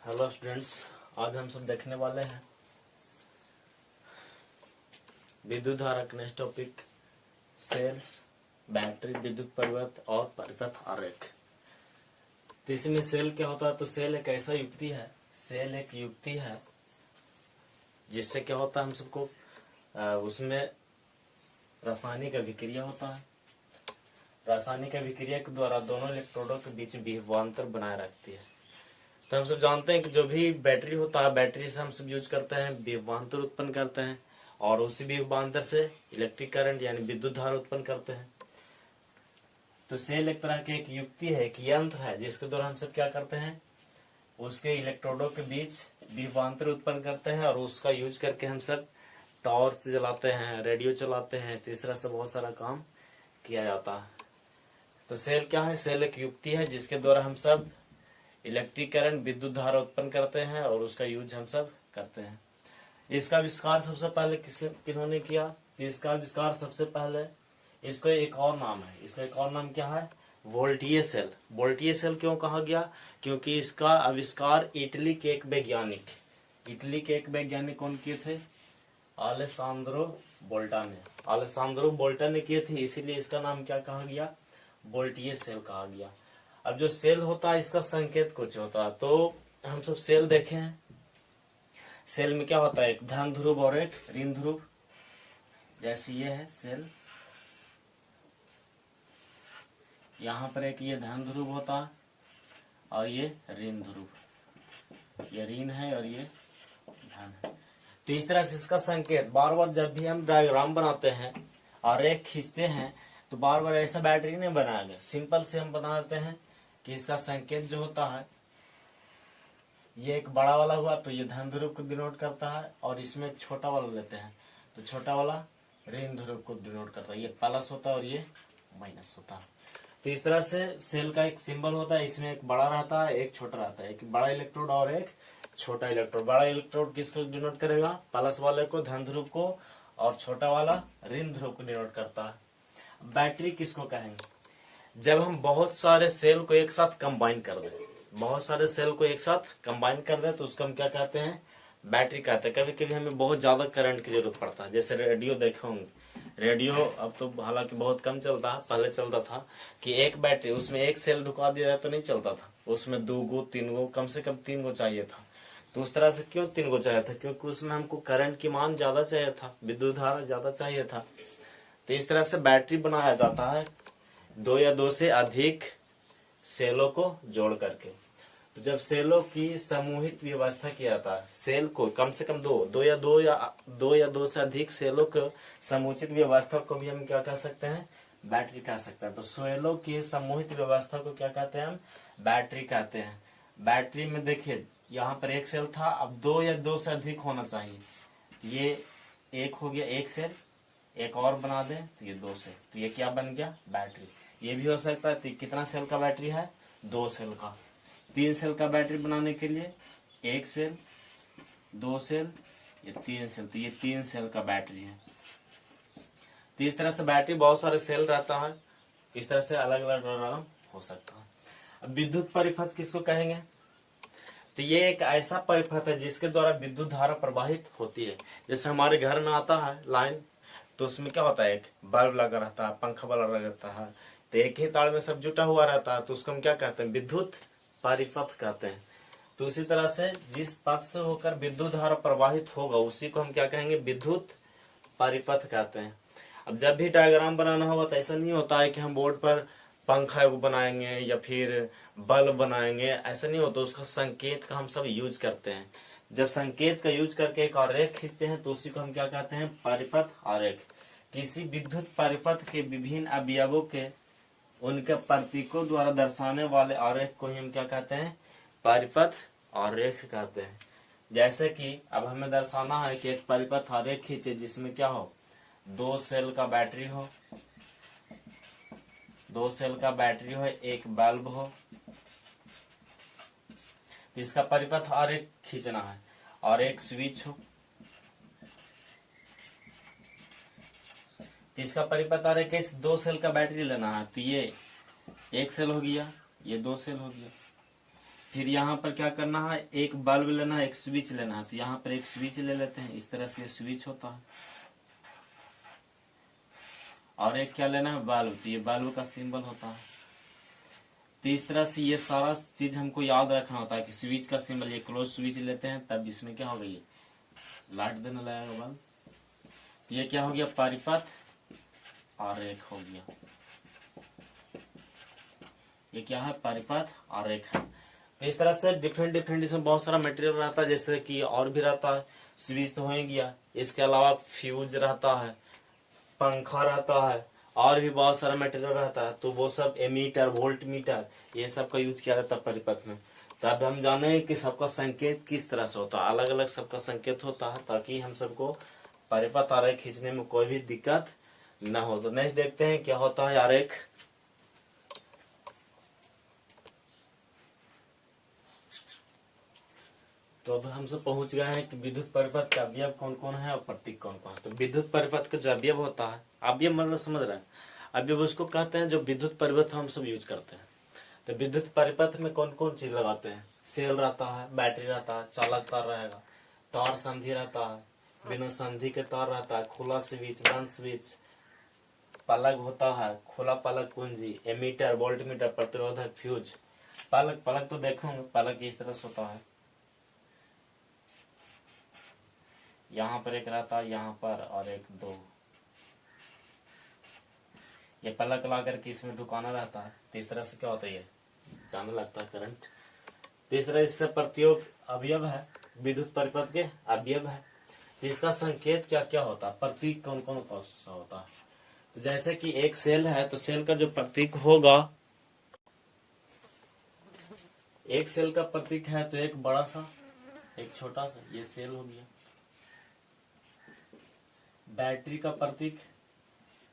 Hello students, आज हम सब देखने वाले हैं विद्युत धारा का नेक्स्ट टॉपिक सेल्स, बैटरी, विद्युत परिवर्त और परिपथ आरेख। तो इसमें सेल क्या होता है? तो सेल एक ऐसा युक्ति है, सेल एक युक्ति है जिससे क्या होता है, हम सबको उसमें रासायनिक अभिक्रिया होता है। रासायनिक अभिक्रिया के द्वारा दोनों इलेक्ट्रोडों के बीच विभवांतर बनाए रखती है। तो हम सब जानते हैं कि जो भी बैटरी होता है, बैटरी से हम सब यूज करते हैं, विभवांतर उत्पन्न करते हैं और उसी विभवांतर से इलेक्ट्रिक करंट यानी विद्युत धारा उत्पन्न करते हैं। तो सेल एक तरह की एक युक्ति है, एक यंत्र है जिसके द्वारा हम सब क्या करते हैं, उसके इलेक्ट्रोडों के बीच विभवांतर उत्पन्न करते हैं और उसका यूज करके हम सब टॉर्च जलाते हैं, रेडियो चलाते हैं। तो इस तरह से बहुत सारा काम किया जाता है। तो सेल क्या है? सेल एक युक्ति है जिसके द्वारा हम सब इलेक्ट्रिक करंट, विद्युत धारा उत्पन्न करते हैं और उसका यूज हम सब करते हैं। इसका आविष्कार सबसे पहले किन्होंने किया? इसका आविष्कार सबसे पहले, इसको एक और नाम है, इसका एक और नाम क्या है? वोल्टीय सेल। वोल्टीय सेल क्यों कहा गया? क्योंकि इसका आविष्कार इटली के एक वैज्ञानिक कौन किए थे? अलेसांद्रो बोल्टा ने किए थे, इसीलिए इसका नाम क्या कहा गया? वोल्टीय सेल कहा गया। अब जो सेल होता है इसका संकेत कुछ होता है। तो हम सब सेल देखे हैं। सेल में क्या होता है? एक धन ध्रुव और एक ऋण ध्रुव। जैसे ये है सेल, यहाँ पर एक ये धन ध्रुव होता है और ये ऋण ध्रुव, ये ऋण है और ये धन है। तो इस तरह से इसका संकेत बार बार जब भी हम डायग्राम बनाते हैं और एक खींचते हैं तो बार बार ऐसा बैटरी नहीं बनाया गया, सिंपल से हम बना देते हैं कि इसका संकेत जो होता है, ये एक बड़ा वाला हुआ तो ये धन ध्रुव को डिनोट करता है और इसमें एक छोटा वाला लेते हैं तो छोटा वाला ऋण ध्रुव को डिनोट करता है। ये प्लस होता है और ये माइनस होता है। तो इस तरह से सेल का एक सिंबल होता है, इसमें एक बड़ा रहता है, एक छोटा रहता है, एक बड़ा इलेक्ट्रोड और एक छोटा इलेक्ट्रोड। बड़ा इलेक्ट्रोड किसको डिनोट करेगा? प्लस वाले को, धन ध्रुव को, और छोटा वाला ऋण ध्रुव को डिनोट करता है। बैटरी किसको कहेंगे? जब हम बहुत सारे सेल को एक साथ कंबाइन कर दें, तो उसको हम क्या कहते हैं? बैटरी कहते हैं। कभी कभी हमें बहुत ज्यादा करंट की जरूरत पड़ता है, जैसे रेडियो देखे होंगे। रेडियो अब तो हालांकि बहुत कम चलता है, पहले चलता था कि एक बैटरी, उसमें एक सेल ढुका दिया जाए तो नहीं चलता था, उसमें 2 गो 3 गो, कम से कम 3 गो चाहिए था। तो उस तरह से क्यों 3 गो चाहिए था? क्योंकि उसमें हमको करंट की मान ज्यादा चाहिए था, विद्युत धारा ज्यादा चाहिए था। तो इस तरह से बैटरी बनाया जाता है 2 या 2 से अधिक सेलों को जोड़ करके। तो जब सेलों की समूहित व्यवस्था किया जाता है, सेल को कम से कम दो या दो से अधिक सेलों को समुचित व्यवस्था को भी हम क्या कह सकते हैं? बैटरी कह सकते हैं। तो सेलों की समूहित व्यवस्था को क्या कहते हैं? हम बैटरी कहते हैं। बैटरी में देखिए, यहाँ पर एक सेल था, अब 2 या 2 से अधिक होना चाहिए। ये एक हो गया, एक सेल, एक और बना दें तो ये 2 सेल, तो ये क्या बन गया? बैटरी। ये भी हो सकता है। तो कितना सेल का बैटरी है? 2 सेल का। 3 सेल का बैटरी बनाने के लिए 1 सेल, 2 सेल, ये 3 सेल, तो ये 3 सेल का बैटरी है। तो इस तरह से बैटरी बहुत सारे सेल रहता है, इस तरह से अलग अलग डायग्राम हो सकता है। अब विद्युत परिपथ किसको कहेंगे? तो ये एक ऐसा परिपथ है जिसके द्वारा विद्युत धारा प्रवाहित होती है। जैसे हमारे घर में आता है लाइन, तो उसमें क्या होता है? एक बल्ब लगा रहता है, पंखा वाला लगा रहता है, तो एक ही तार में सब जुटा हुआ रहता है, तो उसको हम क्या कहते हैं? विद्युत परिपथ कहते हैं। तो इसी तरह से जिस पथ से होकर विद्युत धारा प्रवाहित होगा उसी को हम क्या कहेंगे? विद्युत परिपथ कहते हैं। अब जब भी डायग्राम बनाना होगा तो ऐसा नहीं होता है कि हम बोर्ड पर पंखा बनाएंगे या फिर बल्ब बनाएंगे, ऐसा नहीं होता। उसका संकेत का हम सब यूज करते हैं। जब संकेत का यूज करके एक आरेख खींचते हैं तो उसी को हम क्या कहते हैं? परिपथ आरेख। किसी विद्युत परिपथ के विभिन्न अवयवों के उनके प्रतीकों द्वारा दर्शाने वाले आरेख को ही हम क्या कहते हैं? परिपथ आरेख कहते हैं। जैसे कि अब हमें दर्शाना है कि एक परिपथ आरेख खींचे जिसमें क्या हो? 2 सेल का बैटरी हो, 2 सेल का बैटरी हो, एक बल्ब हो, इसका परिपथ आरेख खींचना है, और एक स्विच हो, इसका परिपथ आरेख इस 2 सेल का बैटरी लेना है। तो ये 1 सेल हो गया, ये 2 सेल हो गया। फिर यहाँ पर क्या करना है, एक बल्ब लेना है, एक स्विच लेना है। तो यहाँ पर एक स्विच ले लेते हैं, इस तरह से ये स्विच होता है। और एक क्या लेना है, बल्ब। तो ये बल्ब का सिंबल होता है। तो इस तरह से ये सारा चीज हमको याद रखना होता है कि स्विच का सिंबल, ये क्लोज स्विच लेते हैं तब इसमें क्या होगा, ये लाइट देने लगेगा बल्ब। तो ये क्या हो गया, परिपथ आरेख हो गया। ये क्या है, परिपथ आरेख है। तो इस तरह से डिफरेंट इसमें बहुत सारा मटेरियल रहता है, जैसे कि और भी रहता है। स्विच तो हो ही गया, इसके अलावा फ्यूज रहता है, पंखा रहता है, और भी बहुत सारा मटेरियल रहता है। तो वो सब एमीटर, वोल्ट मीटर, ये सब का यूज किया जाता है परिपथ में। तब हम जाने कि सबका संकेत किस तरह से होता है, अलग अलग सबका संकेत होता है, ताकि हम सबको परिपथ आरेख खींचने में कोई भी दिक्कत न हो। तो नेक्स्ट देखते हैं क्या होता है आरेख। तो अब हम सब पहुंच गए हैं कि विद्युत परिपथ के अवयव कौन कौन है और प्रतीक कौन कौन है। तो विद्युत परिपथ का जो अवयव होता है, अवयव मतलब समझ रहे हैं, अवयव उसको कहते हैं जो विद्युत परिपथ हम सब यूज करते हैं। तो विद्युत परिपथ में कौन कौन चीज लगाते हैं, सेल रहता है, बैटरी रहता है, चालक तार रहेगा, तार संधि रहता है, बिना संधि के तार रहता है, खुला स्विच, बंद स्विच, पलक होता है, खुला पलक कुंजी, एमीटर, वोल्टमीटर, प्रतिरोधक, फ्यूज। पलक तो देखोगे, पलक इस तरह से होता है, यहाँ पर एक रहता है, यहाँ पर, और एक दो। ये पलक ला करके इसमें ढुकाना रहता है। तो इस तरह से क्या होता है, ये जाने लगता है करंट। तीसरा इससे प्रत्योग अवयव है, विद्युत परिपथ के अवयव है। तो इसका संकेत क्या क्या होता है, प्रतीक कौन कौन सा होता है। तो जैसे कि एक सेल है, तो सेल का जो प्रतीक होगा, एक सेल का प्रतीक है तो एक बड़ा सा, एक छोटा सा, ये सेल हो गया। बैटरी का प्रतीक,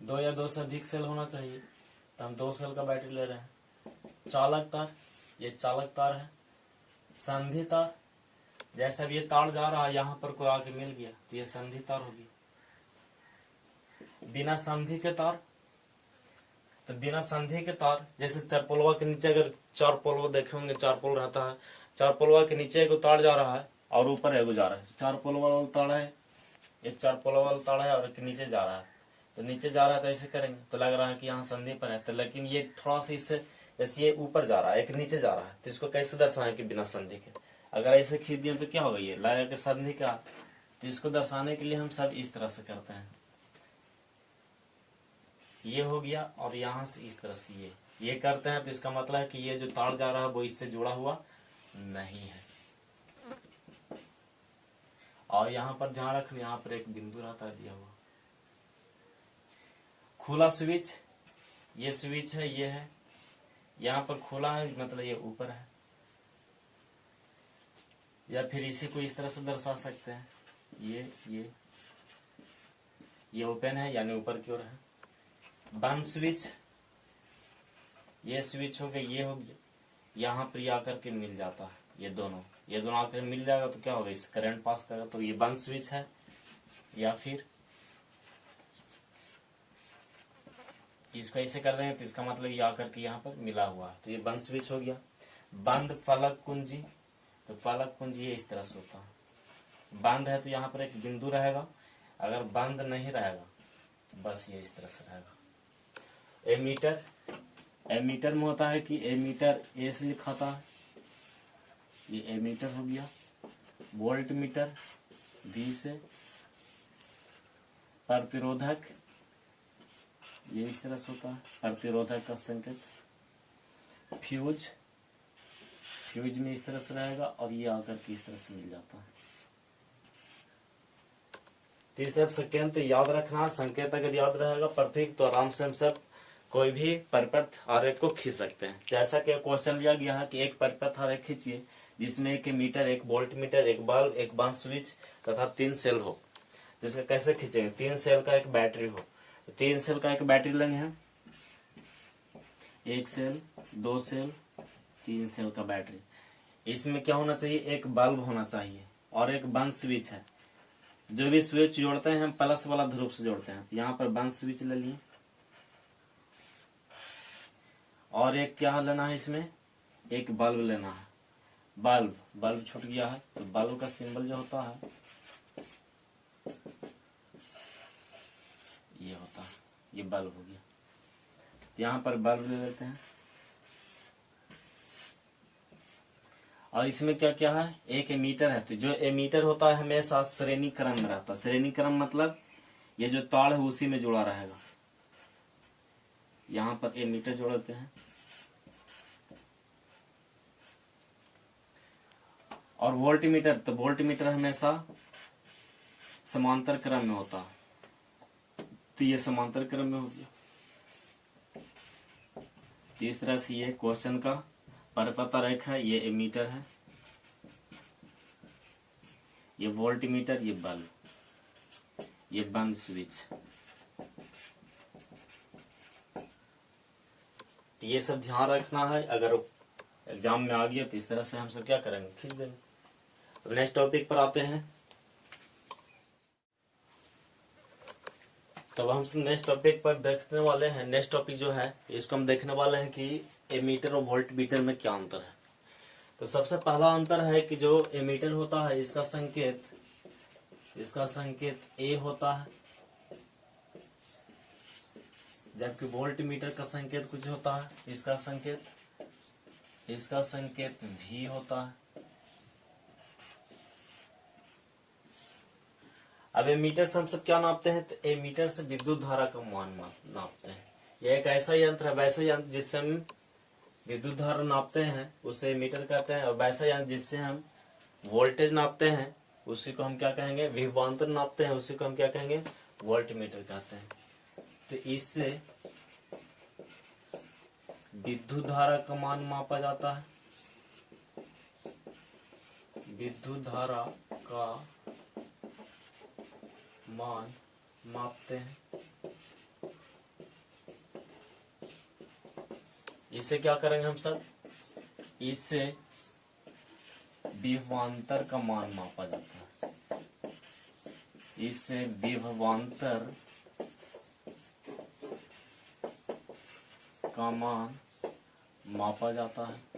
दो या दो से अधिक सेल होना चाहिए, तो हम 2 सेल का बैटरी ले रहे हैं। चालक तार, ये चालक तार है। संधि तार, जैसे अब ये तार जा रहा है, यहाँ पर कोई आके मिल गया तो ये संधि तार होगी। बिना संधि के तार, तो बिना संधि के तार, जैसे चारपोलवा के नीचे अगर 4 पोलवा देखे होंगे, 4 पोल रहता है, 4 पोलवा के नीचे एगो तार जा रहा है और ऊपर एगो जा रहा है। 4 पोलवा वाला तार है, एक 4 पोलवा वाला तार है और एक नीचे जा रहा है। तो नीचे जा रहा है तो ऐसे करेंगे तो लग रहा है कि यहाँ संधि पर है, तो लेकिन ये थोड़ा सा इससे, जैसे ये ऊपर जा रहा है, एक नीचे जा रहा है, तो इसको कैसे दर्शाएं कि बिना संधि के। अगर ऐसे खींच दिए तो क्या होगा, ये लगेगा कि संधि का। तो इसको दर्शाने के लिए हम सब इस तरह से करते हैं, ये हो गया, और यहाँ से इस तरह से ये करते हैं। तो इसका मतलब है कि ये जो तार जा रहा है वो इससे जुड़ा हुआ नहीं है। और यहाँ पर ध्यान रखना, यहाँ पर एक बिंदु रहता है दिया हुआ। खुला स्विच, ये स्विच है, ये है, यहाँ पर खुला है मतलब ये ऊपर है, या फिर इसी को इस तरह से दर्शा सकते हैं, ये ओपन है यानी ऊपर की ओर है। बंद स्विच, ये स्विच हो गया, ये हो गया, यहाँ पर आकर के मिल जाता है, ये दोनों आकर मिल जाएगा तो क्या होगा, इस करंट पास करेगा, तो ये बंद स्विच है। या फिर इसको ऐसे कर देंगे तो इसका मतलब ये आकर के यहाँ पर मिला हुआ है, तो ये बंद स्विच हो गया। बंद फलक कुंजी, तो फलक कुंजी ये इस तरह से होता है। बंद है तो यहाँ पर एक बिंदु रहेगा, अगर बंद नहीं रहेगा तो बस ये इस तरह से रहेगा। एमीटर, एमीटर में होता है कि एमीटर ए से लिखा था, ये एमीटर हो गया। वोल्ट मीटर बी से। प्रतिरोधक, ये इस तरह से होता है, प्रतिरोधक का संकेत। फ्यूज, फ्यूज में इस तरह से रहेगा, और ये आकर के इस तरह से मिल जाता है। तो इस तरह संकेत याद रखना, संकेत अगर याद रहेगा प्रतीक, तो आराम से हम सब कोई भी परिपथ आरेख को खींच सकते हैं। जैसा कि क्वेश्चन लिया गया है कि एक परिपथ आरेख खींचिए जिसमें एक मीटर, एक वोल्ट मीटर, एक बल्ब, एक बंद स्विच तथा 3 सेल हो। जिसका कैसे खींचेंगे, 3 सेल का एक बैटरी हो, तो 3 सेल का एक बैटरी लेंगे हम, 1 सेल, 2 सेल, 3 सेल का बैटरी। इसमें क्या होना चाहिए, एक बल्ब होना चाहिए और एक बंद स्विच है। जो भी स्विच जोड़ते हैं हम प्लस वाला ध्रुव से जोड़ते हैं, यहाँ पर बंद स्विच ले लिए, और एक क्या लेना है, इसमें एक बल्ब लेना है। बल्ब, बल्ब छूट गया है तो बल्ब का सिंबल जो होता है ये होता है, ये बल्ब हो गया। यहाँ पर बल्ब ले लेते हैं। और इसमें क्या क्या है, एक एमीटर है, तो जो एमीटर होता है हमेशा श्रेणी क्रम में रहता है। श्रेणी क्रम मतलब ये जो तार है उसी में जुड़ा रहेगा। यहाँ पर एमीटर जोड़ते हैं। और वोल्टमीटर, तो वोल्टमीटर हमेशा समांतर क्रम में होता है, तो ये समांतर क्रम में हो गया। तो इस तरह से ये क्वेश्चन का परपता रेखा, ये एमीटर है, ये वोल्टमीटर, ये बल्ब, ये बंद स्विच, तो ये सब ध्यान रखना है। अगर एग्जाम में आ गया तो इस तरह से हम सब क्या करेंगे, खींच देंगे। अब नेक्स्ट टॉपिक पर आते हैं। तब हम सब नेक्स्ट टॉपिक पर देखने वाले हैं। नेक्स्ट टॉपिक जो है इसको हम देखने वाले हैं कि एमीटर और वोल्टमीटर में क्या अंतर है। तो सबसे पहला अंतर है कि जो एमीटर होता है इसका संकेत ए होता है, जबकि वोल्टमीटर का संकेत कुछ होता है, इसका संकेत भी होता है। अब एमीटर से हम सब क्या नापते हैं, तो एमीटर से विद्युत धारा का मान नापते हैं। यह एक ऐसा यंत्र है, वैसा यंत्र जिससे हम विद्युत धारा नापते हैं उसे एमीटर कहते हैं। और वैसा यंत्र जिससे हम वोल्टेज नापते हैं उसी को हम क्या कहेंगे, विभवांतर नापते हैं उसी को हम क्या कहेंगे, वोल्टमीटर कहते हैं। तो इससे विद्युत धारा का मान मापा जाता है, विद्युत धारा का मान मापते हैं। इससे क्या करेंगे हम सब, इससे विभवांतर का मान मापा जाता है, इससे विभवांतर का मान मापा जाता है।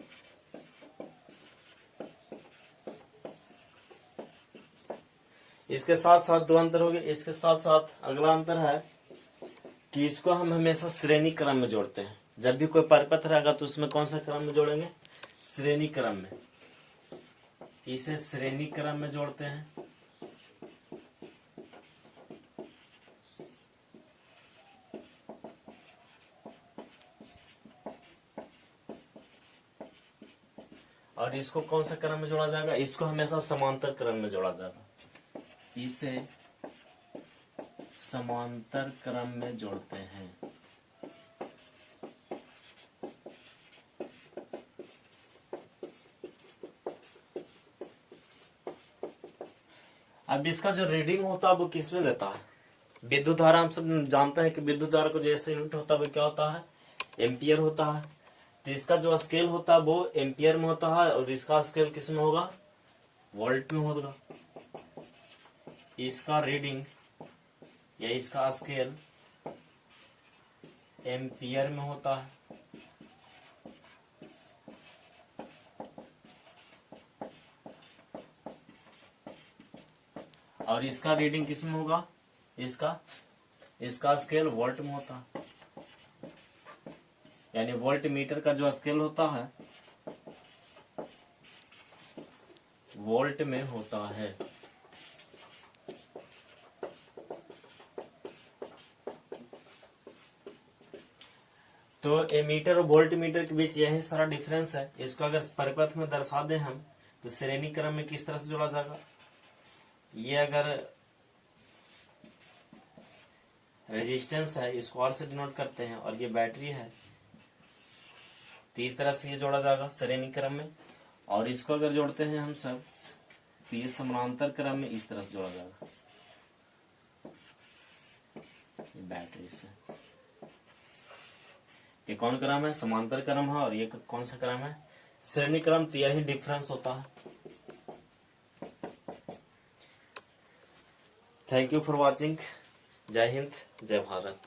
इसके साथ साथ दो अंतर हो गए। इसके साथ साथ अगला अंतर है कि इसको हम हमेशा श्रेणी क्रम में जोड़ते हैं। जब भी कोई परिपथ रहेगा तो उसमें कौन सा क्रम में जोड़ेंगे, श्रेणी क्रम में। इसे श्रेणी क्रम में जोड़ते हैं। और इसको कौन सा क्रम में जोड़ा जाएगा, इसको हमेशा समांतर क्रम में जोड़ा जाएगा। इसे समांतर क्रम में जोड़ते हैं। अब इसका जो रीडिंग होता है वो किसमें देता है, विद्युत धारा। हम सब जानते हैं कि विद्युत धारा को जैसे यूनिट होता है वो क्या होता है, एम्पियर होता है। तो इसका जो स्केल होता है वो एम्पियर में होता है और इसका स्केल किस में होगा, वोल्ट में होगा। इसका रीडिंग या इसका स्केल एम्पियर में होता है। और इसका रीडिंग किस में होगा, इसका स्केल वोल्ट में होता है। यानी वोल्ट मीटर का जो स्केल होता है वोल्ट में होता है। तो एमीटर और वोल्ट मीटर के बीच यही सारा डिफरेंस है। इसको अगर परिपथ में दर्शा दें हम तो श्रेणी क्रम में किस तरह से जोड़ा जाएगा, ये अगर रेजिस्टेंस है इसको R से डिनोट करते हैं और ये बैटरी है तो इस तरह से ये जोड़ा जाएगा श्रेणी क्रम में। और इसको अगर जोड़ते हैं हम सब तो ये समानांतर क्रम में इस तरह से जोड़ा जाएगा, ये बैटरी से। ये कौन क्रम है, समांतर क्रम है। और ये कौन सा क्रम है, श्रेणी क्रम। तो यही डिफरेंस होता है। Thank you for watching. जय हिंद, जय भारत।